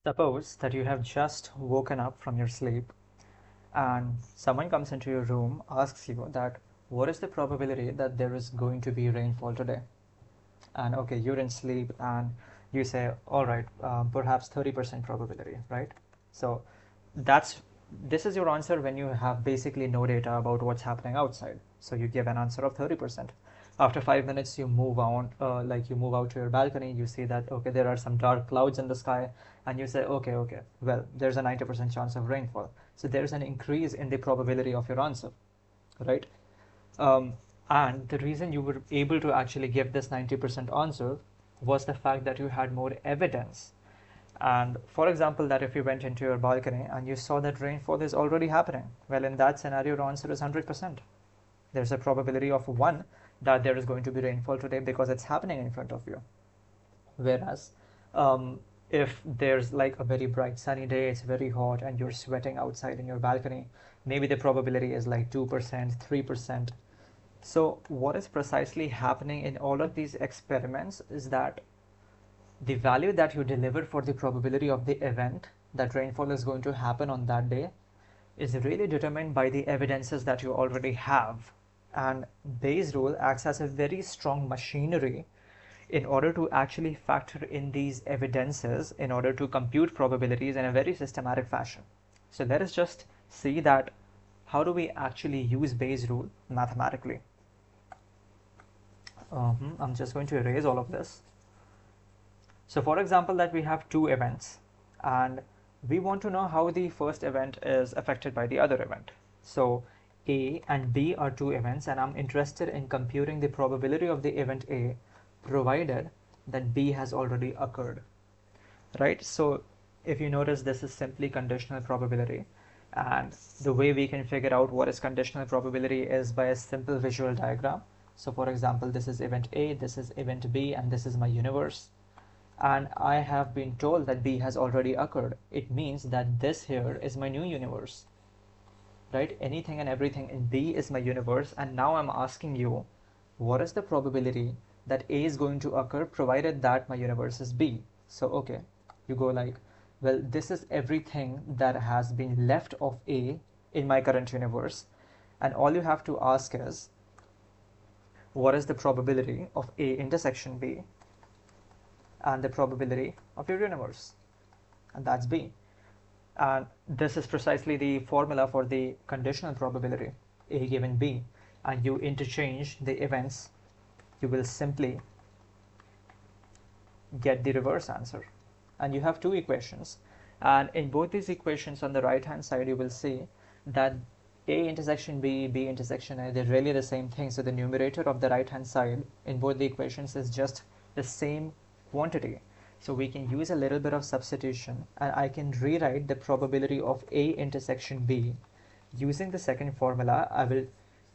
Suppose that you have just woken up from your sleep and someone comes into your room, asks you that what is the probability that there is going to be rainfall today? And okay, you're in sleep and you say, all right, perhaps 30% probability, right? So that's this is your answer when you have basically no data about what's happening outside. So you give an answer of 30%. After 5 minutes, you move on, you move out to your balcony, you see that, okay, there are some dark clouds in the sky, and you say, okay, well, there's a 90% chance of rainfall. So there's an increase in the probability of your answer, right? Um, and the reason you were able to actually give this 90% answer was the fact that you had more evidence. And for example, that if you went into your balcony and you saw that rainfall is already happening, well, in that scenario, your answer is 100%. There's a probability of 1 that there is going to be rainfall today because it's happening in front of you. Whereas, if there's like a very bright sunny day, it's very hot, and you're sweating outside in your balcony, maybe the probability is like 2%, 3%. So, what is precisely happening in all of these experiments is that the value that you deliver for the probability of the event that rainfall is going to happen on that day is really determined by the evidences that you already have. And Bayes' rule acts as a very strong machinery in order to actually factor in these evidences in order to compute probabilities in a very systematic fashion. So let us just see that how do we actually use Bayes' rule mathematically. I'm just going to erase all of this. So for example, that we have two events and we want to know how the first event is affected by the other event. So A and B are two events and I'm interested in computing the probability of the event A provided that B has already occurred, right? So if you notice, this is simply conditional probability, and the way we can figure out what is conditional probability is by a simple visual diagram. So for example, this is event A, this is event B, and this is my universe. And I have been told that B has already occurred. It means that this here is my new universe, right? Anything and everything in B is my universe. And now I'm asking you, what is the probability that A is going to occur provided that my universe is B? So, okay, you go like, well, this is everything that has been left of A in my current universe. And all you have to ask is, what is the probability of A intersection B and the probability of your universe? And that's B. And this is precisely the formula for the conditional probability, A given B. And you interchange the events, you will simply get the reverse answer. And you have two equations. And in both these equations on the right hand side, you will see that A intersection B, B intersection A, they're really the same thing. So the numerator of the right hand side in both the equations is just the same quantity. So we can use a little bit of substitution and I can rewrite the probability of A intersection B using the second formula. I will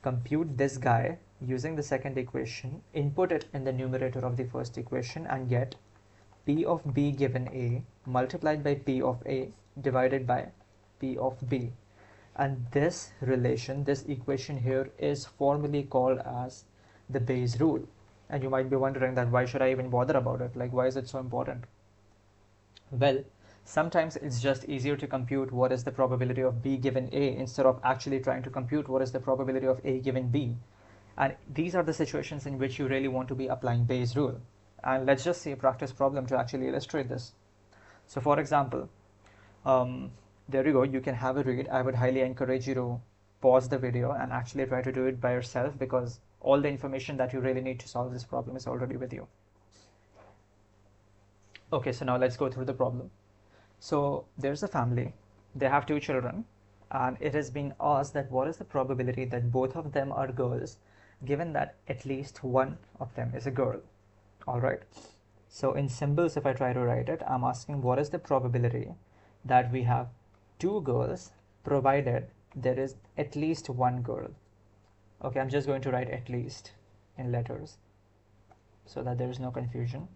compute this guy using the second equation, input it in the numerator of the first equation and get P of B given A multiplied by P of A divided by P of B. And this relation, this equation here is formally called as the Bayes rule. And you might be wondering that why should I even bother about it? Like, why is it so important? Well, sometimes it's just easier to compute what is the probability of B given A instead of actually trying to compute what is the probability of A given B. And these are the situations in which you really want to be applying Bayes' rule. And let's just see a practice problem to actually illustrate this. So for example, there you go, you can have a read. I would highly encourage you to pause the video and actually try to do it by yourself because all the information that you really need to solve this problem is already with you. Okay, so now let's go through the problem. So there's a family, they have two children, and it has been asked that what is the probability that both of them are girls, given that at least one of them is a girl. All right. So in symbols, if I try to write it, I'm asking what is the probability that we have two girls provided there is at least one girl. Okay, I'm just going to write at least in letters so that there is no confusion.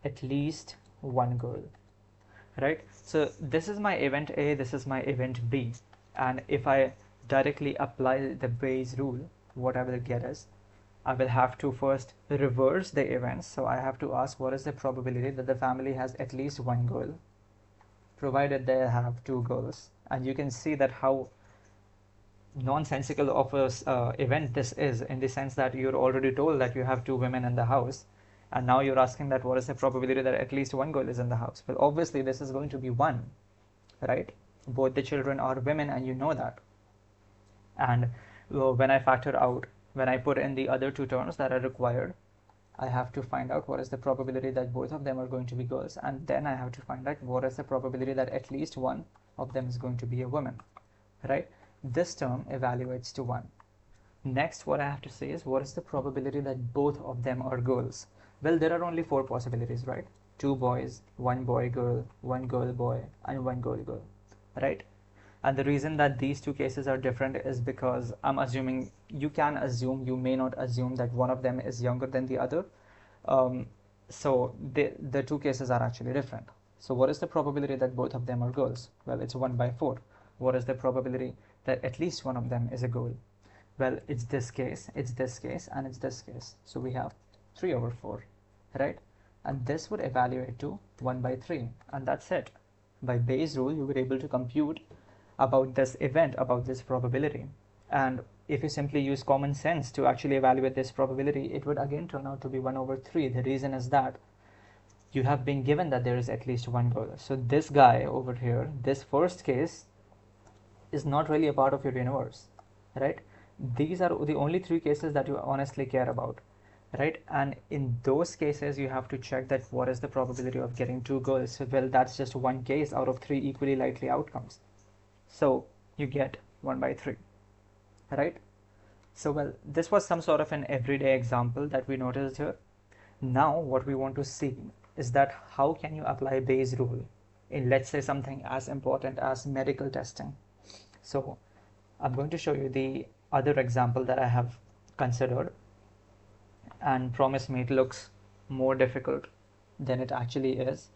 At least one girl, right? So this is my event A, this is my event B. And if I directly apply the Bayes rule, what I will get is I will have to first reverse the events. So I have to ask what is the probability that the family has at least one girl. provided they have two girls. And you can see that how nonsensical of a event this is, in the sense that you're already told that you have two women in the house, and now you're asking that what is the probability that at least one girl is in the house. Well, obviously this is going to be one, right? Both the children are women, and you know that. And when I factor out, when I put in the other two terms that are required, I have to find out what is the probability that both of them are going to be girls, and then I have to find out what is the probability that at least one of them is going to be a woman, right? This term evaluates to 1. Next, what I have to say is, what is the probability that both of them are girls? Well, there are only 4 possibilities, right? 2 boys, 1 boy girl, 1 girl boy, and 1 girl girl, right? And the reason that these two cases are different is because I'm assuming, you can assume, you may not assume, that one of them is younger than the other. So the two cases are actually different. So what is the probability that both of them are girls? Well, it's 1 by 4. What is the probability that at least one of them is a girl? Well, it's this case, it's this case, and it's this case. So we have 3 over 4, right? And this would evaluate to 1 by 3, and that's it. By Bayes' rule, you were able to compute about this event, about this probability. And if you simply use common sense to actually evaluate this probability, it would again turn out to be 1 over 3. The reason is that you have been given that there is at least one girl. So this guy over here, this first case, is not really a part of your universe, right? These are the only 3 cases that you honestly care about, right? And in those cases, you have to check that what is the probability of getting 2 girls. So, well, that's just one case out of 3 equally likely outcomes. So you get 1 by 3, right? So, well, this was some sort of an everyday example that we noticed here. Now what we want to see is that how can you apply Bayes' rule in, let's say, something as important as medical testing. So I'm going to show you the other example that I have considered, and promise me it looks more difficult than it actually is.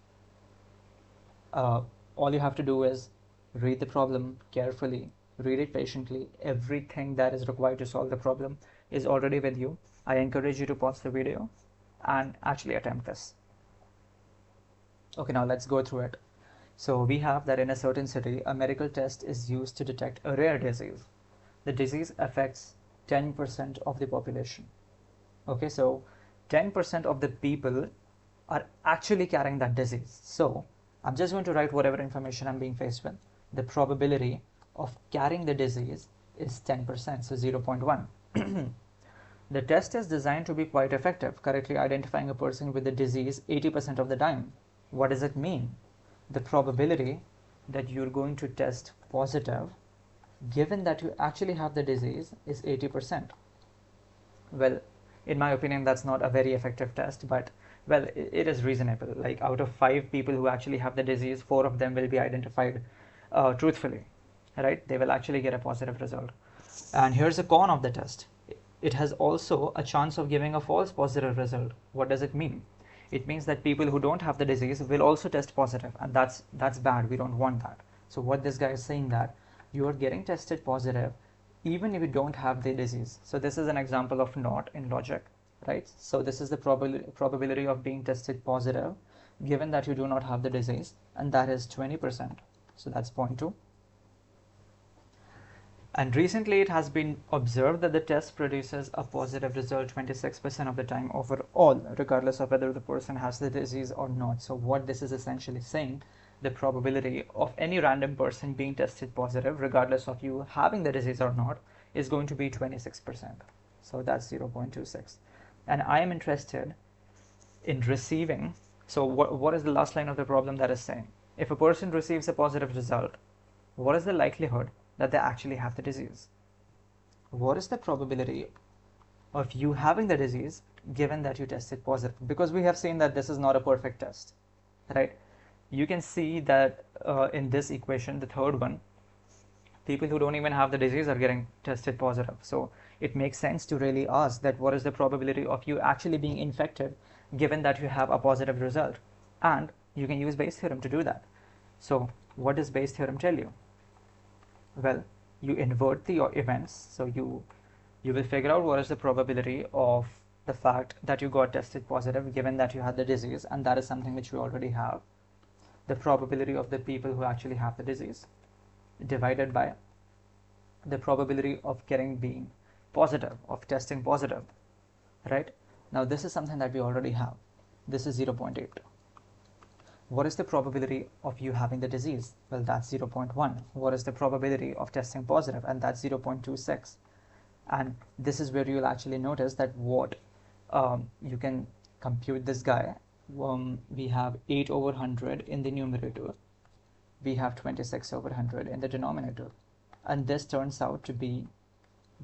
All you have to do is read the problem carefully, read it patiently. Everything that is required to solve the problem is already with you. I encourage you to pause the video and actually attempt this. Okay, now let's go through it. So we have that in a certain city, a medical test is used to detect a rare disease. The disease affects 10% of the population. Okay, so 10% of the people are actually carrying that disease. So I'm just going to write whatever information I'm being faced with. The probability of carrying the disease is 10%, so 0.1. The test is designed to be quite effective, correctly identifying a person with the disease 80% of the time. What does it mean? The probability that you're going to test positive, given that you actually have the disease, is 80%. Well, in my opinion, that's not a very effective test, but well, it is reasonable. Like, out of 5 people who actually have the disease, 4 of them will be identified truthfully, right? They will actually get a positive result. And here's a con of the test. It has also a chance of giving a false positive result. What does it mean? It means that people who don't have the disease will also test positive, and that's bad. We don't want that. So what this guy is saying, that you are getting tested positive even if you don't have the disease. So this is an example of not in logic, right? So this is the probability of being tested positive given that you do not have the disease, and that is 20%. So that's 0.2. And recently it has been observed that the test produces a positive result 26% of the time overall, regardless of whether the person has the disease or not. So what this is essentially saying, the probability of any random person being tested positive, regardless of you having the disease or not, is going to be 26%. So that's 0.26. And I am interested in receiving, so what is the last line of the problem that is saying? If a person receives a positive result, what is the likelihood that they actually have the disease? What is the probability of you having the disease given that you tested positive? Because we have seen that this is not a perfect test, right? You can see that in this equation, the third one, people who don't even have the disease are getting tested positive. So it makes sense to really ask that what is the probability of you actually being infected given that you have a positive result? And you can use Bayes' theorem to do that. So what does Bayes' theorem tell you? Well, you invert the events. So you will figure out what is the probability of the fact that you got tested positive given that you had the disease, and that is something which we already have. the probability of the people who actually have the disease divided by the probability of being positive, of testing positive, right? Now this is something that we already have. This is 0.8. What is the probability of you having the disease? Well, that's 0.1. What is the probability of testing positive? And that's 0.26. And this is where you'll actually notice that you can compute this guy. We have 8 over 100 in the numerator. We have 26 over 100 in the denominator. And this turns out to be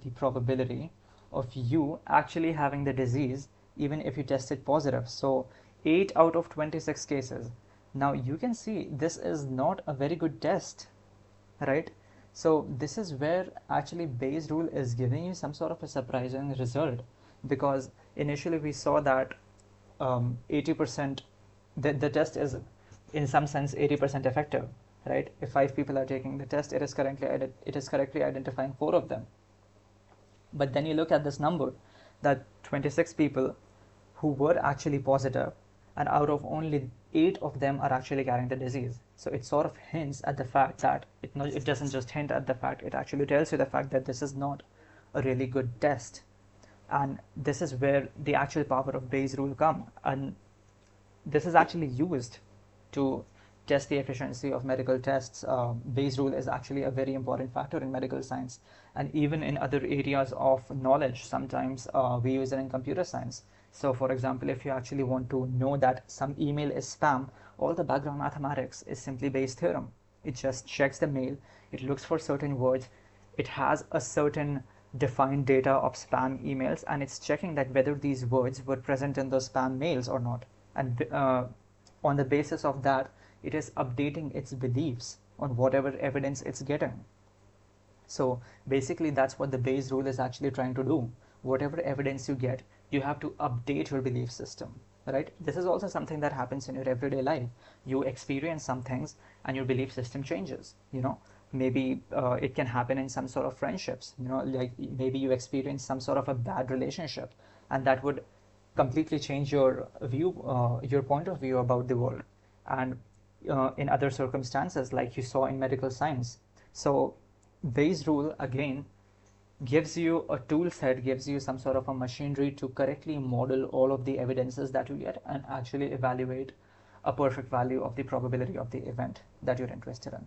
the probability of you actually having the disease even if you tested positive. So 8 out of 26 cases. Now you can see this is not a very good test, right? So this is where actually Bayes rule is giving you some sort of a surprising result, because initially we saw that 80%, the test is in some sense 80% effective, right? If 5 people are taking the test, it is correctly identifying 4 of them. But then you look at this number, that 26 people who were actually positive, and out of only 8 of them are actually carrying the disease. So it sort of hints at the fact that it doesn't just hint at the fact, it actually tells you the fact that this is not a really good test. And this is where the actual power of Bayes rule come. And this is actually used to test the efficiency of medical tests. Bayes rule is actually a very important factor in medical science, and even in other areas of knowledge. Sometimes we use it in computer science. So for example, if you actually want to know that some email is spam, all the background mathematics is simply Bayes' theorem. It just checks the mail, it looks for certain words, it has a certain defined data of spam emails, and it's checking that whether these words were present in those spam mails or not. And on the basis of that, it is updating its beliefs on whatever evidence it's getting. So basically that's what the Bayes rule is actually trying to do. Whatever evidence you get, you have to update your belief system, right? This is also something that happens in your everyday life. You experience some things and your belief system changes, maybe it can happen in some sort of friendships, like maybe you experience some sort of a bad relationship, and that would completely change your your point of view about the world. And in other circumstances, like you saw in medical science. So Bayes rule again gives you a tool set, gives you some sort of a machinery to correctly model all of the evidences that you get and actually evaluate a perfect value of the probability of the event that you're interested in.